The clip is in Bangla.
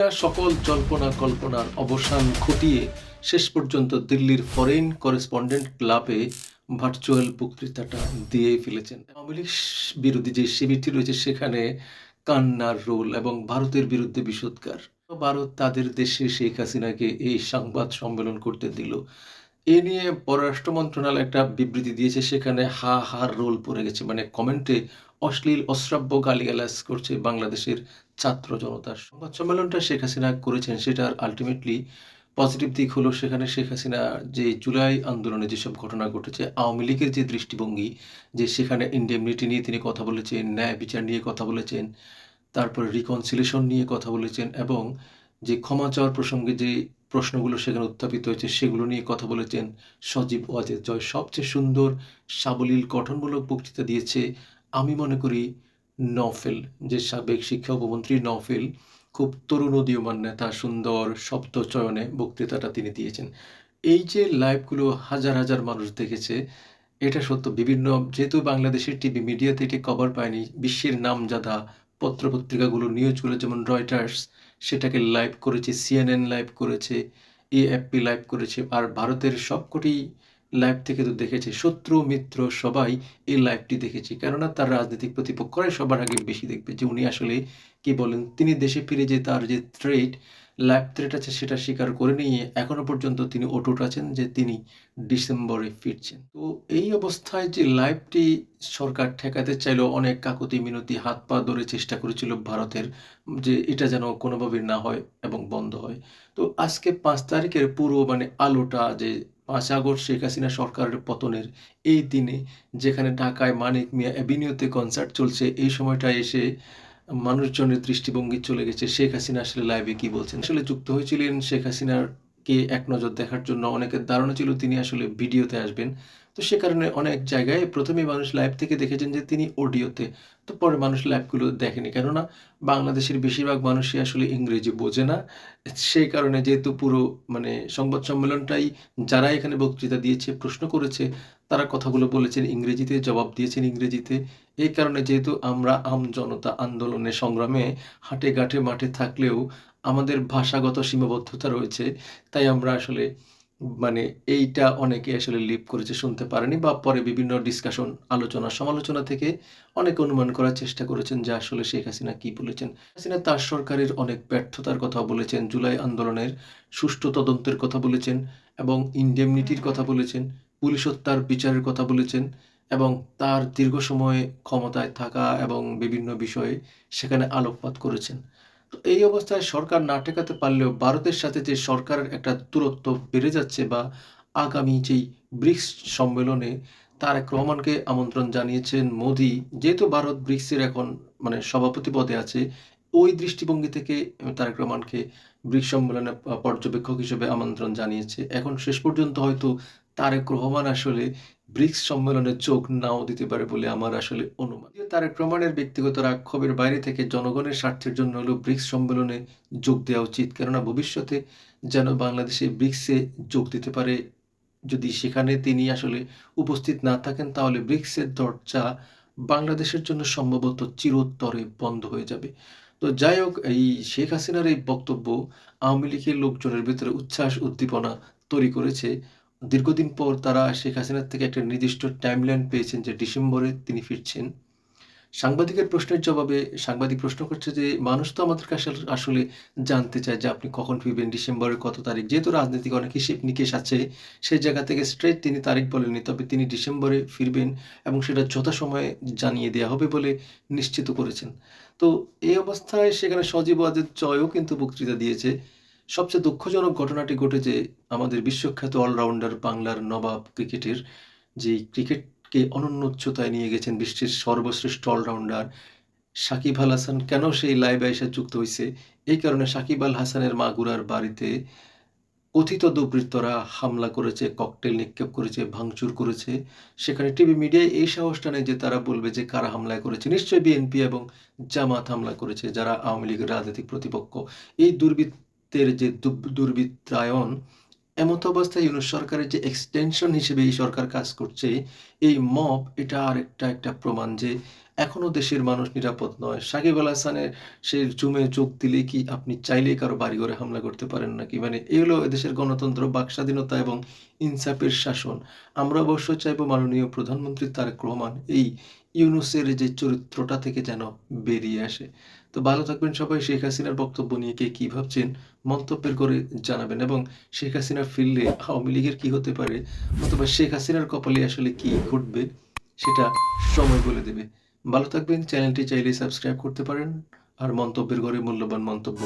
সকল জল্পনা কল্পনার অবসান ঘটিয়ে শেষ পর্যন্ত দিল্লির ফরেন করেসপন্ডেন্ট ক্লাবে ভার্চুয়াল বক্তৃতাটা দিয়ে ফেলেছেন। আওয়ামী লীগ বিরোধী যে শিবিরটি রয়েছে সেখানে কান্নার রোল এবং ভারতের বিরুদ্ধে বিষোদগার। ভারত তাদের দেশে শেখ হাসিনাকে এই সংবাদ সম্মেলন করতে দিল। এ নিয়ে পররাষ্ট্র মন্ত্রণালয় একটা বিবৃতি দিয়েছে, সেখানে হা হার রোল পড়ে গেছে। মানে কমেন্টে অশ্লীল অশ্রাব্য গালিগালাজ করছে বাংলাদেশের ছাত্র জনতার। সংবাদ সম্মেলনটা শেখ হাসিনা করেছেন, সেটার আলটিমেটলি পজিটিভ দিক হলো সেখানে শেখ হাসিনা যে জুলাই আন্দোলনে যেসব ঘটনা ঘটেছে, আওয়ামী লীগের যে দৃষ্টিভঙ্গি, যে সেখানে ইন্ডেমনিটি নিয়ে তিনি কথা বলেছেন, ন্যায় বিচার নিয়ে কথা বলেছেন, তারপরে রিকনসিলিয়েশন নিয়ে কথা বলেছেন এবং যে ক্ষমা চাওয়ার প্রসঙ্গে যে প্রশ্নগুলো সেখানে উত্থাপিত হয়েছে সেগুলো নিয়ে কথা বলেছেন। সজীব ওয়াজেদ জয় সবচেয়ে সুন্দর সাবলীল গঠনমূলক বক্তৃতা দিয়েছে আমি মনে করি নওফেল, যে সাবেক শিক্ষা উপমন্ত্রী নওফেল। খুব তরুণ উদীয়মান নেতা, সুন্দর শব্দ চয়নে বক্তৃতাটা তিনি দিয়েছেন। এই যে লাইভগুলো হাজার হাজার মানুষ দেখেছে, এটা সত্য। বিভিন্ন যেহেতু বাংলাদেশের টিভি মিডিয়াতে এটি কভার পায়নি, বিশ্বের নামজাদা পত্রপত্রিকাগুলো নিউজগুলো যেমন রয়টার্স সেটাকে লাইভ করেছে, সিএনএন লাইভ করেছে, এএফপি লাইভ করেছে, আর ভারতের সবকটি লাইভ থেকে তো দেখেছে। শত্রু মিত্র সবাই এই লাইভটি দেখেছে, কেননা তার রাজনৈতিক প্রতিপক্ষরাই সবার আগে বেশি দেখবে যে উনি আসলে কি বলেন। তিনি দেশে ফিরে যে তার যে থ্রেট, লাইভ থ্রেট আছে সেটা স্বীকার করে নিয়ে এখনো পর্যন্ত তিনি অটুট আছেন যে তিনি ডিসেম্বরে ফিরছেন। তো এই অবস্থায় যে লাইভটি সরকার ঠেকাতে চাইলেও অনেক কাকুতি মিনতি হাত পা ধরে চেষ্টা করেছিল ভারতের, যে এটা যেন কোনোভাবে না হয় এবং বন্ধ হয়। তো আজকে 5 তারিখের পুরো মানে আলোটা, যে 5 আগস্ট শেখ হাসিনা সরকারের পতনের এই দিনে, যেখানে ঢাকায় মানিক মিয়া অ্যাভিনিউতে কনসার্ট চলছে, এই সময়টায় এসে মানুষজনের দৃষ্টিভঙ্গি চলে গেছে শেখ হাসিনা আসলে লাইভে কি বলছেন। আসলে যুক্ত হয়েছিলেন শেখ হাসিনার কে এক নজর দেখার জন্য। অনেকের ধারণা ছিল তিনি আসলে ভিডিওতে আসবেন। তো সে কারণে অনেক জায়গায় প্রথমেই মানুষ লাইভ থেকে দেখেছেন যে তিনি অডিওতে। তো পরে মানুষ লাইভগুলো দেখেনি, কেননা বাংলাদেশের বেশিরভাগ মানুষই আসলে ইংরেজি বোঝে না। সেই কারণে যেহেতু পুরো মানে সংবাদ সম্মেলনটাই যারা এখানে বক্তৃতা দিয়েছে, প্রশ্ন করেছে, তারা কথাগুলো বলেছেন ইংরেজিতে, জবাব দিয়েছেন ইংরেজিতে। এই কারণে যেহেতু আমরা জনতা আন্দোলনে সংগ্রামে হাটে ঘাটে মাঠে থাকলেও আমাদের ভাষাগত সীমাবদ্ধতা রয়েছে, তাই আমরা আসলে মানে এইটা অনেকে আসলে লিপ করেছে, শুনতে পারেনি, বা পরে বিভিন্ন ডিসকাশন আলোচনা সমালোচনা থেকে অনেকে অনুমান করার চেষ্টা করেছেন যে আসলে শেখ হাসিনা কি বলেছেন। হাসিনা তার সরকারের অনেক ব্যর্থতার কথা বলেছেন, জুলাই আন্দোলনের সুষ্ঠু তদন্তের কথা বলেছেন এবং ইন্ডেমনিটির কথা বলেছেন, পুলিশ হত্যার বিচারের কথা বলেছেন এবং তার দীর্ঘ সময় ক্ষমতায় থাকা এবং বিভিন্ন বিষয়ে সেখানে আলোকপাত করেছেন। তো এই অবস্থায় সরকার না ঠেকাতে পারলেও ভারতের সাথে যে সরকারের একটা দূরত্ব বেড়ে যাচ্ছে, বা আগামী যেই ব্রিক্স সম্মেলনে তারেক রহমানকে আমন্ত্রণ জানিয়েছেন মোদি, যেহেতু ভারত ব্রিক্সের এখন মানে সভাপতি পদে আছে, ওই দৃষ্টিভঙ্গি থেকে তারেক রহমানকে ব্রিক্স সম্মেলনে পর্যবেক্ষক হিসেবে আমন্ত্রণ জানিয়েছে। এখন শেষ পর্যন্ত হয়তো তারেক রহমান আসলে ব্রিক্স সম্মেলনে যোগ নাও দিতে পারে বলে আমার আসলে অনুমান। তারেক রহমানের ব্যক্তিগত রাগ ক্ষোভের বাইরে থেকে জনগণের স্বার্থের জন্য হলেও ব্রিক্স সম্মেলনে যোগ দেওয়া উচিত, কেননা ভবিষ্যতে যেন বাংলাদেশে ব্রিক্সে যোগ দিতে পারে। যদি সেখানে তিনি আসলে উপস্থিত না থাকেন, তাহলে ব্রিক্সের দরজা বাংলাদেশের জন্য সম্ভবত চিরতরে বন্ধ হয়ে যাবে। তো যাই হোক, এই শেখ হাসিনার এই বক্তব্য আওয়ামী লীগের লোকজনের ভিতরে উচ্ছ্বাস উদ্দীপনা তৈরি করেছে। দীর্ঘদিন পর তারা শেখ হাসিনার থেকে একটা নির্দিষ্ট টাইমলাইন পেয়েছেন যে ডিসেম্বরে তিনি ফিরছেন। সাংবাদিকের প্রশ্নের জবাবে সাংবাদিক প্রশ্ন করছে যে, মানুষ তো আমাদের কাছে আসলে জানতে চায় যে আপনি কখন ফিরবেন, ডিসেম্বরের কত তারিখ। যেহেতু রাজনৈতিক অনেক হিসেব-নিকেশ আছে, সেই জায়গা থেকে স্ট্রেইট তিনি তারিখ বলেননি। তবে তিনি ডিসেম্বরে ফিরবেন এবং সেটা যথাসময়ে জানিয়ে দেয়া হবে বলে নিশ্চিত করেছেন। তো এই অবস্থায় সেখানে সজীব ওয়াজেদ জয়ও কিন্তু বক্তৃতা দিয়েছে। সবচেয়ে দুঃখজনক ঘটনাটি ঘটেছে আমাদের বিশ্বখ্যাত অলরাউন্ডার, বাংলার নবাব ক্রিকেটের, যেই ক্রিকেটকে অনন্য উচ্চতায় নিয়ে গেছেন বিশ্বের সর্বশ্রেষ্ঠ অলরাউন্ডার সাকিব আল হাসান। কেন সেই লাইভে এসে যুক্ত হইছে? এই কারণে সাকিব আল হাসানের মাগুরার বাড়িতে কথিত দুর্বৃত্তরা হামলা করেছে, ককটেল নিক্ষেপ করেছে, ভাঙচুর করেছে। সেখানে টিভি মিডিয়ায় এই সাহসটা নেই যে তারা বলবে যে কারা হামলা করেছে। নিশ্চয়ই বিএনপি এবং জামাত হামলা করেছে, যারা আওয়ামী লীগের রাজনৈতিক প্রতিপক্ষ। এই দুর্বৃত্তের যে দুর্বৃত্তায়ন এমত অবস্থায় ইউনূস সরকারের যে এক্সটেনশন হিসেবে এই সরকার কাজ করছে, এই মব এটা আরেকটা প্রমাণ যে এখনো দেশের মানুষ নিরাপদ নয়। সাকিব আল হাসানের সে জুমে যোগ দিলেই কি আপনি চাইলেই কারো বাড়িঘরে হামলা করতে পারেন নাকি? মানে এই হলো এদেশের গণতন্ত্র, বাকস্বাধীনতা এবং ইনসাফের শাসন। আমরা অবশ্য চাইবো মাননীয় প্রধানমন্ত্রী তারেক রহমান এই ইউনূসের যে চরিত্রটা থেকে যেন বেরিয়ে আসে। তো ভালো থাকবেন সবাই। শেখ হাসিনার বক্তব্য নিয়ে কে কি ভাবছেন মন্তব্যের করে জানাবেন এবং শেখ হাসিনা ফিরলে আওয়ামী লীগের কি হতে পারে অথবা শেখ হাসিনার কপালে আসলে কি ঘটবে সেটা সময় বলে দেবে। ভালো থাকবেন। চ্যানেলটি চাইলে সাবস্ক্রাইব করতে পারেন। আর মন্তব্যের ঘরে মূল্যবান মন্তব্য